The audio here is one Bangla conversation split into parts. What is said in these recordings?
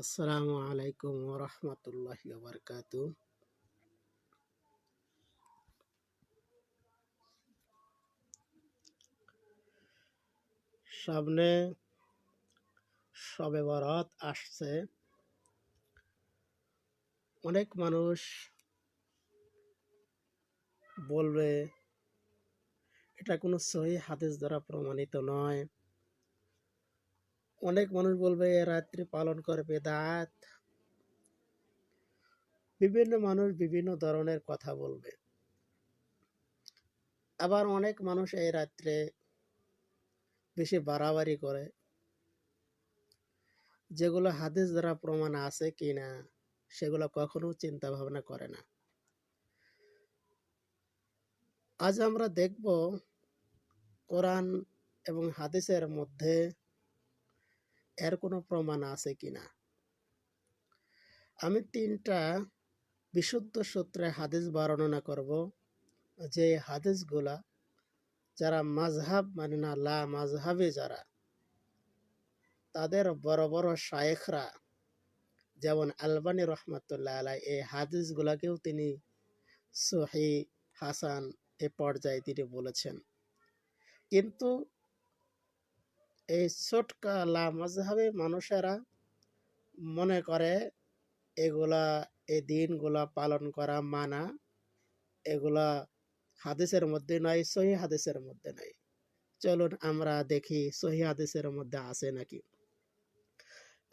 আসসালামু আলাইকুম ওরহমতুল্লাহি ওয়াবারকাতু। সামনে শবে বরাত আসছে। অনেক মানুষ বলবে এটা কোনো সহিহ হাদিস দ্বারা প্রমাণিত নয়। অনেক মানুষ বলবে এ রাত্রি পালন করে বেদাত। বিভিন্ন মানুষ বিভিন্ন ধরনের কথা বলবে। আবার অনেক মানুষ এই রাত্রে বেশি বাড়াবাড়ি করে, যেগুলো হাদিস দ্বারা প্রমাণ আছে কিনা সেগুলো কখনো চিন্তা ভাবনা করে না। আজ আমরা দেখব কোরআন এবং হাদিসের মধ্যে এর কোনো প্রমাণ আছে কিনা। আমি 3টা বিশুদ্ধ সূত্রে হাদিস বর্ণনা করব, যে হাদিসগুলা যারা মাযহাব মানে না, লা মাযহাবি যারা, তাদের বড় বড় শায়েখরা যেমন আলবানী রহমাতুল্লাহ আলাই এই হাদিসগুলাকেও তিনি সহিহ হাসান এ পর্যায়ে তিনি বলেছেন। কিন্তু এই ছোটকা লা মাযহাবি মানুষেরা মনে করে এগুলা এই দিনগুলা পালন করা মানা এগুলা হাদিসের মধ্যে নাই, সহিহ হাদিসের মধ্যে নাই। চলুন আমরা দেখি সহিহ হাদিসের মধ্যে আছে নাকি।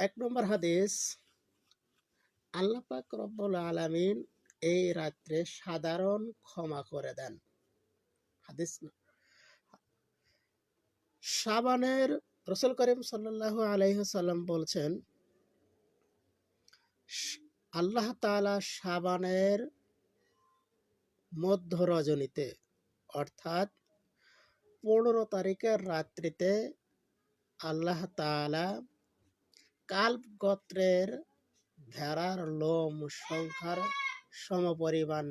1 নম্বর হাদিস, আল্লাহ পাক রব্বুল আলামিন এই রাত্রে সাধারণ ক্ষমা করে দেন। হাদিস শাবানের রাসূল করিম সাল্লাল্লাহু আলাইহি ওয়াসাল্লাম বলছেন, আল্লাহ তাআলা শাবানের মধ্য রজনীতে অর্থাৎ 15 তারিখের রাত্রিতে আল্লাহ তাআলা কাল্ব গোত্রের ভেড়ার লোম সংখ্যার সমপরিমাণ,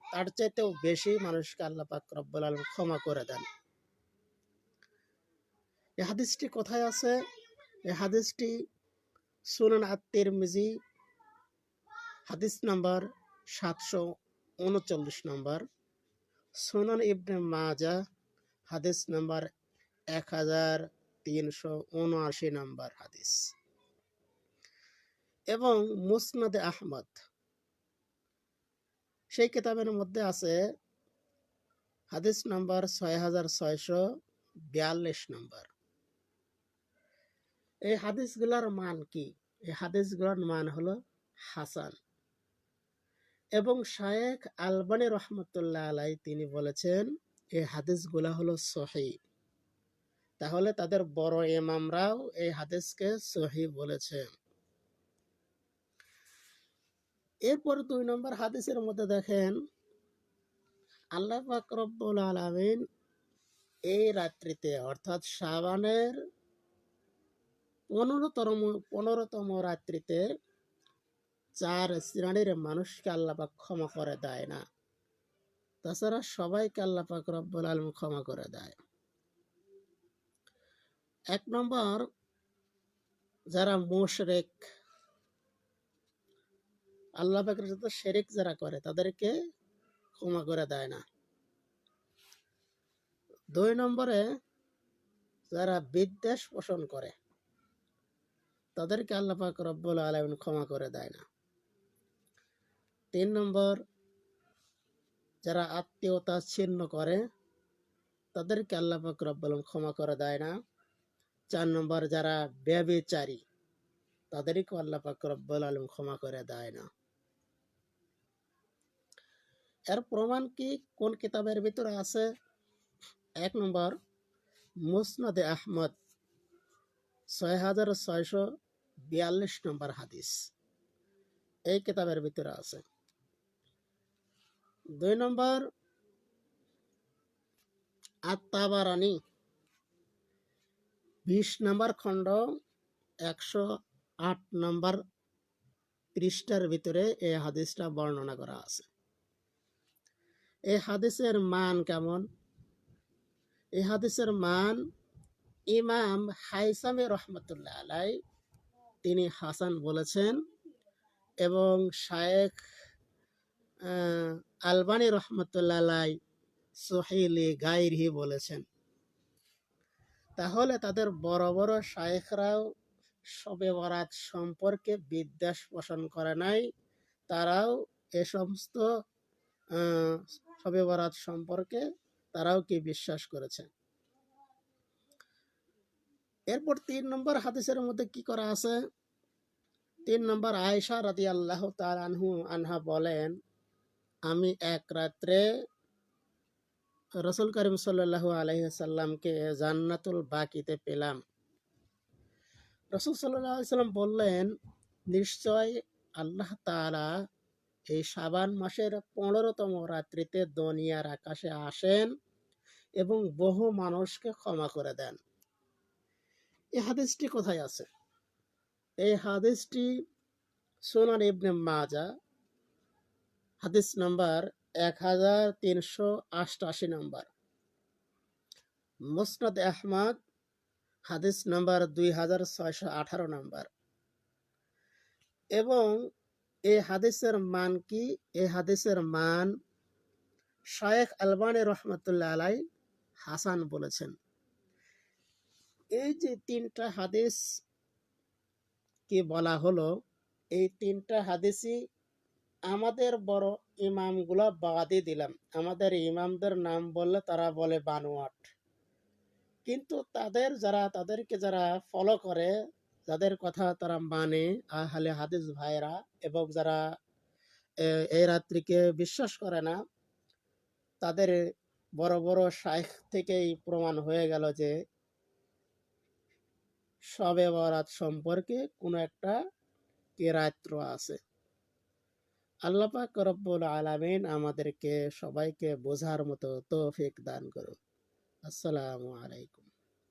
তার চাইতেও বেশি মানুষকে আল্লাহ পাক রব্বুল আলামিন ক্ষমা করে দেন। এই হাদিসটি কোথায় আছে? এই হাদিসটি সুনান আত-তিরমিজি হাদিস নাম্বার 739 নম্বর, সুনান ইবনে মাজাহ হাদিস নাম্বার 1379 নম্বর হাদিস, এবং মুসনাদে আহমদ সেই কিতাবের মধ্যে আছে হাদিস নাম্বার 6642 নম্বর। এই হাদিসগুলোর মান কি? এই হাদিসগুলোর মান হলো হাসান, এবং শায়েখ আলবানী রহমতুল্লাহ আলাই তিনি বলেছেন এই হাদিসগুলা হলো সহিহ। তাহলে তাদের বড় ইমামরাও এই হাদিসকে সহিহ বলেছেন। এরপর 2 নম্বর হাদিসের মধ্যে দেখেন, আল্লাহ পাক রব্বুল আলামিন এই রাত্রিতে অর্থাৎ শাবানের 15তম রাত্রিতে 4 শ্রেণীর মানুষকে আল্লাহ পাক ক্ষমা করে দেয় না। তাছাড়া সবাইকে আল্লাহ পাক রব্বুল আলামিন ক্ষমা করে দেয়। 1 নম্বর, যারা মুশরিক, আল্লাহ পাকের সাথে শিরক যারা করে তাদেরকে ক্ষমা করে দেয় না। 2 নম্বরে, যারা বিদ্বেষ পোষণ করে তাদেরকে আল্লাহ পাক রব্বুল আলামিন ক্ষমা করে দেয় না। 3 নম্বর, যারা আত্মীয়তা ছিন্ন করে তাদেরকে আল্লাহ পাক রব্বুল আলামিন ক্ষমা করে দেয় না। 4 নম্বর, যারা ব্যভিচারী তাদেরকেও আল্লাহ পাক রব্বুল আলামিন ক্ষমা করে দেয় না। এর প্রমাণ কি কোন কিতাবের ভিতরে আছে? 1 নম্বর, মুসনাদে আহমদ 6642 নম্বর হাদিস, এই কিতাবের ভিতরে আছে। 2 নম্বর, আত-তাবারানী 20 নম্বর খণ্ড 108 নম্বর পৃষ্ঠার ভিতরে এই হাদিসটা বর্ণনা করা আছে। এই হাদিসের মান কেমন? এই হাদিসের মান ইমাম হাইসামি রহমতুল্লাহ আলাই তিনি হাসান বলেছেন এবং শায়েখ আলবানী রহমতুল্লাহ আলাই সহিলি গাইরহি বলেছেন। তাহলে তাদের বড় বড় শায়েখরাও শবে বরাত সম্পর্কে বিদ্বেষ পোষণ করে নাই, তারাও এ সমস্ত শবে বরাত সম্পর্কে তারাও কি বিশ্বাস করেছে। এরপর 3 নম্বর হাদিসের মধ্যে কি করা আছে? 3 নম্বর, আয়েশা রাদিয়াল্লাহু তাআলা আনহা বলেন, আমি এক রাত্রে রাসূল করিম সাল্লাল্লাহু আলাইহি সাল্লামকে জান্নাতুল বাকিতে পেলাম। রাসূল সাল্লাল্লাহু আলাইহি সাল্লাম বললেন, নিশ্চয় আল্লাহ তাআলা এই শাবান মাসের 15তম রাত্রিতে দুনিয়ার আকাশে আসেন এবং বহু মানুষকে ক্ষমা করে দেন। এই হাদিসটি কোথায় আছে? এই হাদিসটি সুনান ইবনে মাজাহ হাদিস নাম্বার 1388 নম্বর, মুসনাদ আহমদ হাদিস নাম্বার 2618 নম্বর। এবং এই হাদিসের মান কি? এই হাদিসের মান শায়েখ আলবানী রহমতুল্লাহ আলাই হাসান বলেছেন। এই যে 3টা হাদিস কি বলা হলো, এই 3টা হাদিসই আমাদের বড় ইমামগুলো বাদই দিলাম। আমাদের ইমামদের নাম বললে তারা বলে বানোয়াট, কিন্তু তাদেরকে যারা ফলো করে, যাদের কথা তারা মানে আহলে হাদিস ভাইরা, এবং যারা এই রাত্রিকে বিশ্বাস করে না, তাদের বড় বড় শাইখ থেকেই প্রমাণ হয়ে গেল যে শবে বরাত সম্পর্কে কোনো একটা কেরাত্র আছে। আল্লাহ পাক রব্বুল আলামিন আমাদেরকে সবাইকে বোঝার মতো তৌফিক দান করুন। আসসালামু আলাইকুম।